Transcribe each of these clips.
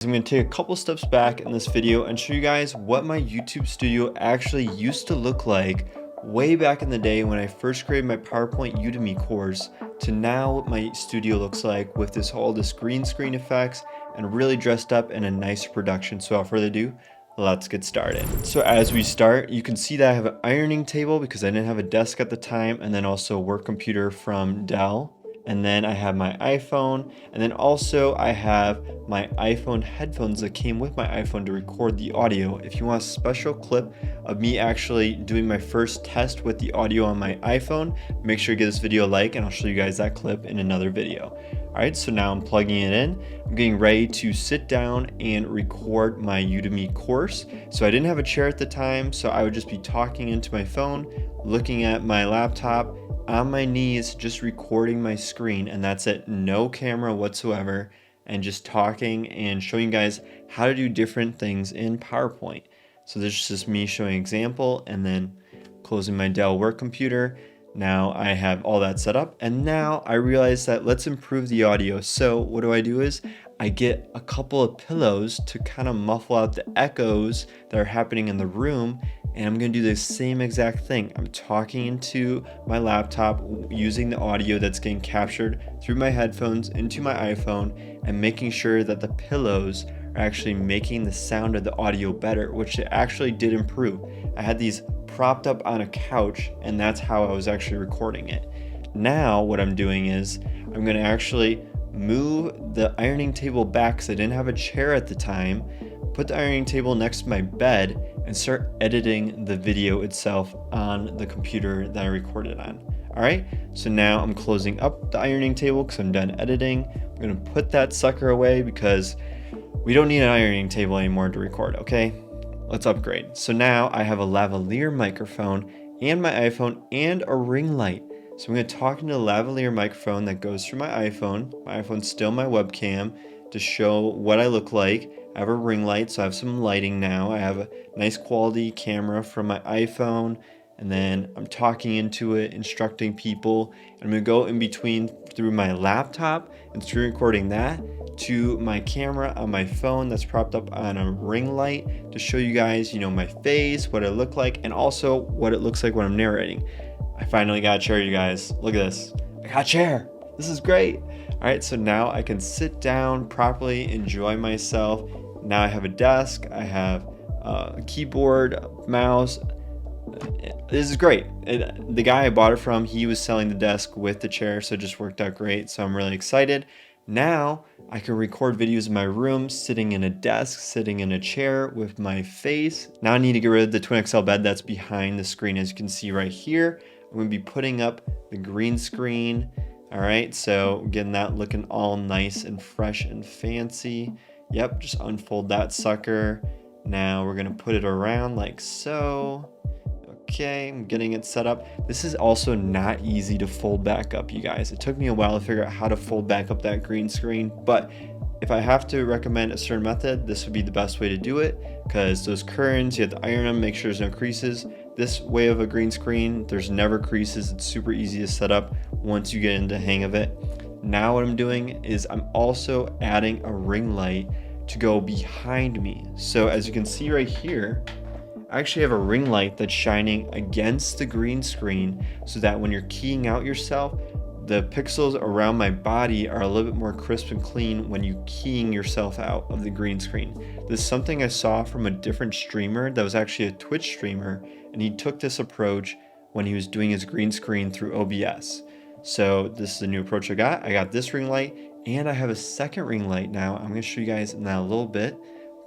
I'm going to take a couple steps back in this video and show you guys what my YouTube studio actually used to look like way back in the day when I first created my PowerPoint Udemy course to now what my studio looks like with all this green screen effects and really dressed up in a nice production. So without further ado, let's get started. So as we start, you can see that I have an ironing table because I didn't have a desk at the time, and then also a work computer from Dell. And then I have my iPhone, and then also I have my iPhone headphones that came with my iPhone to record the audio. If you want a special clip of me actually doing my first test with the audio on my iPhone, make sure you give this video a like and I'll show you guys that clip in another video. Alright, so now I'm plugging it in. I'm getting ready to sit down and record my Udemy course. So I didn't have a chair at the time, so I would just be talking into my phone, looking at my laptop, on my knees, just recording my screen, and that's it. No camera whatsoever, and just talking and showing you guys how to do different things in PowerPoint. So this is just me showing an example and then closing my Dell work computer. Now I have all that set up, and now I realize that let's improve the audio. So what do is I get a couple of pillows to kind of muffle out the echoes that are happening in the room, and I'm going to do the same exact thing. I'm talking into my laptop using the audio that's getting captured through my headphones into my iPhone and making sure that the pillows are actually making the sound of the audio better, which it actually did improve. I had these propped up on a couch, and that's how I was actually recording it. Now what I'm doing is I'm going to actually move the ironing table back because I didn't have a chair at the time, put the ironing table next to my bed, and start editing the video itself on the computer that I recorded on. Alright, so now I'm closing up the ironing table because I'm done editing. I'm going to put that sucker away because we don't need an ironing table anymore to record, okay? Let's upgrade. So now I have a lavalier microphone and my iPhone and a ring light. So I'm going to talk into the lavalier microphone that goes through my iPhone. My iPhone's still my webcam to show what I look like. I have a ring light, so I have some lighting now. I have a nice quality camera from my iPhone, and then I'm talking into it, instructing people. And I'm going to go in between through my laptop and screen recording that to my camera on my phone that's propped up on a ring light to show you guys, my face, what I look like, and also what it looks like when I'm narrating. I finally got a chair, you guys. Look at this. I got a chair. This is great. All right, so now I can sit down properly, enjoy myself. Now I have a desk, I have a keyboard, mouse. This is great. The guy I bought it from, he was selling the desk with the chair, so it just worked out great. So I'm really excited. Now I can record videos in my room, sitting in a desk, sitting in a chair with my face. Now I need to get rid of the Twin XL bed that's behind the screen. As you can see right here, I'm going to be putting up the green screen. All right, so getting that looking all nice and fresh and fancy. Yep, just unfold that sucker. Now we're gonna put it around like so. Okay, I'm getting it set up. This is also not easy to fold back up, you guys. It took me a while to figure out how to fold back up that green screen, but if I have to recommend a certain method, this would be the best way to do it, because those curtains, you have to iron them, make sure there's no creases. This way of a green screen, there's never creases. It's super easy to set up once you get into the hang of it. Now what I'm doing is I'm also adding a ring light to go behind me. So as you can see right here, I actually have a ring light that's shining against the green screen so that when you're keying out yourself, the pixels around my body are a little bit more crisp and clean when you keying yourself out of the green screen. This is something I saw from a different streamer that was actually a Twitch streamer, and he took this approach when he was doing his green screen through OBS. So this is a new approach I got. I got this ring light, and I have a second ring light now. I'm going to show you guys in that a little bit,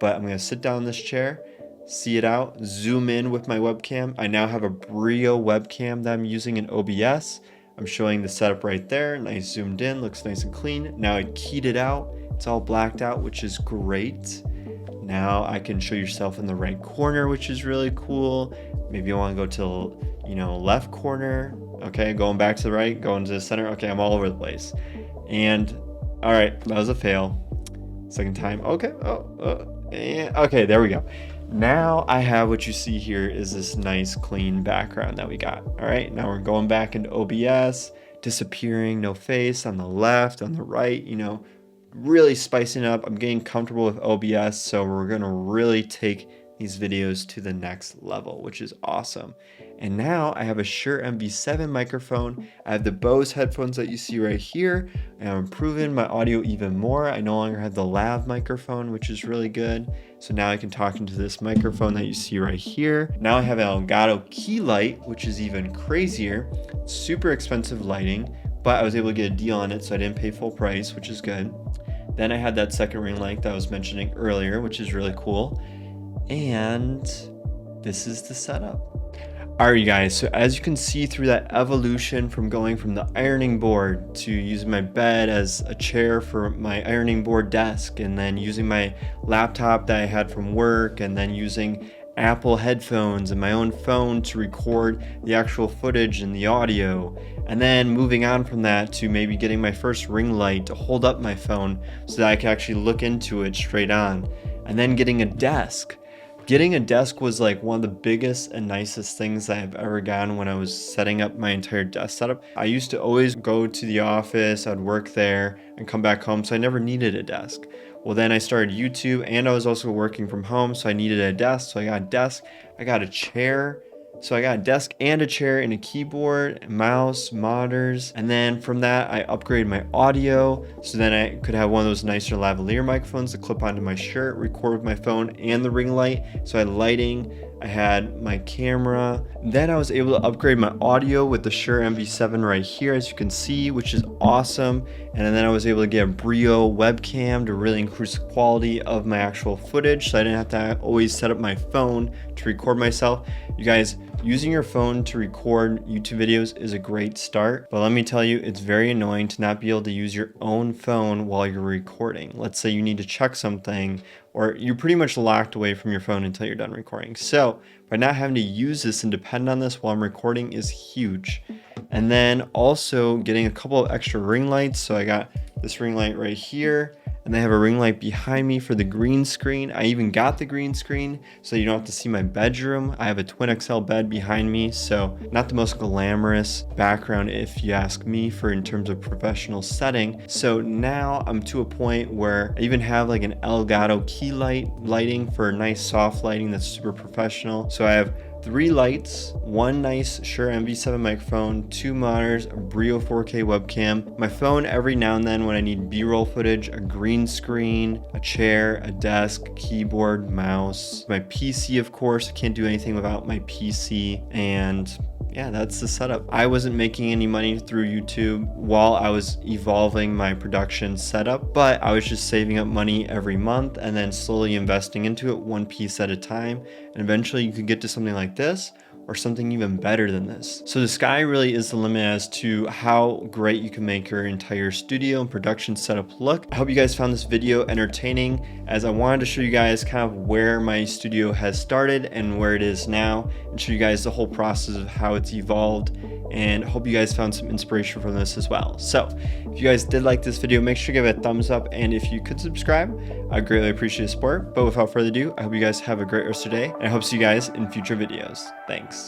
but I'm going to sit down in this chair, see it out, zoom in with my webcam. I now have a Brio webcam that I'm using in OBS. I'm showing the setup right there. Nice zoomed in, looks nice and clean. Now I keyed it out. It's all blacked out, which is great. Now I can show yourself in the right corner, which is really cool. Maybe you want to go to, left corner. Okay, going back to the right, going to the center. Okay, I'm all over the place. And all right, that was a fail. Second time. Okay. Okay, there we go. Now I have what you see here is this nice clean background that we got. All right, now we're going back into OBS, disappearing, no face on the left, on the right, really spicing it up. I'm getting comfortable with OBS, so we're gonna really take these videos to the next level, which is awesome. And now I have a Shure Mb7 microphone. I have the Bose headphones that you see right here, and I'm improving my audio even more. I no longer have the lav microphone, which is really good. So now I can talk into this microphone that you see right here. Now I have an Elgato Key Light, which is even crazier. Super expensive lighting, but I was able to get a deal on it, so I didn't pay full price, which is good. Then I had that second ring light that I was mentioning earlier, which is really cool. And this is the setup. Alright, you guys, so as you can see through that evolution from going from the ironing board to using my bed as a chair for my ironing board desk, and then using my laptop that I had from work, and then using Apple headphones and my own phone to record the actual footage and the audio, and then moving on from that to maybe getting my first ring light to hold up my phone so that I could actually look into it straight on, and then getting a desk. Getting a desk was like one of the biggest and nicest things that I've ever gotten when I was setting up my entire desk setup. I used to always go to the office, I'd work there and come back home, so I never needed a desk. Well, then I started YouTube, and I was also working from home, so I needed a desk. So I got a desk, I got a chair. So I got a desk and a chair and a keyboard, mouse, monitors, and then from that I upgraded my audio, so then I could have one of those nicer lavalier microphones to clip onto my shirt, record with my phone and the ring light. So I had lighting, I had my camera. Then I was able to upgrade my audio with the Shure Mb7 right here, as you can see, which is awesome. And then I was able to get a Brio webcam to really increase the quality of my actual footage, so I didn't have to always set up my phone to record myself. You guys, using your phone to record YouTube videos is a great start, but let me tell you, it's very annoying to not be able to use your own phone while you're recording. Let's say you need to check something, or you're pretty much locked away from your phone until you're done recording. So by not having to use this and depend on this while I'm recording is huge. And then also getting a couple of extra ring lights. So I got this ring light right here, and they have a ring light behind me for the green screen. I even got the green screen so you don't have to see my bedroom. I have a twin XL bed behind me, so not the most glamorous background if you ask me for in terms of professional setting. So now I'm to a point where I even have like an Elgato Key Light lighting for nice soft lighting that's super professional. So I have 3 lights, 1 nice Shure Mb7 microphone, 2 monitors, a Brio 4K webcam, my phone every now and then when I need B-roll footage, a green screen, a chair, a desk, keyboard, mouse, my PC of course. I can't do anything without my PC, and yeah, that's the setup. I wasn't making any money through YouTube while I was evolving my production setup, but I was just saving up money every month and then slowly investing into it one piece at a time. And eventually you could get to something like this, or something even better than this. So the sky really is the limit as to how great you can make your entire studio and production setup look. I hope you guys found this video entertaining, as I wanted to show you guys kind of where my studio has started and where it is now, and show you guys the whole process of how it's evolved, and hope you guys found some inspiration from this as well. So if you guys did like this video, make sure to give it a thumbs up, and if you could subscribe, I'd greatly appreciate the support. But without further ado, I hope you guys have a great rest of your day, and I hope to see you guys in future videos. Thanks.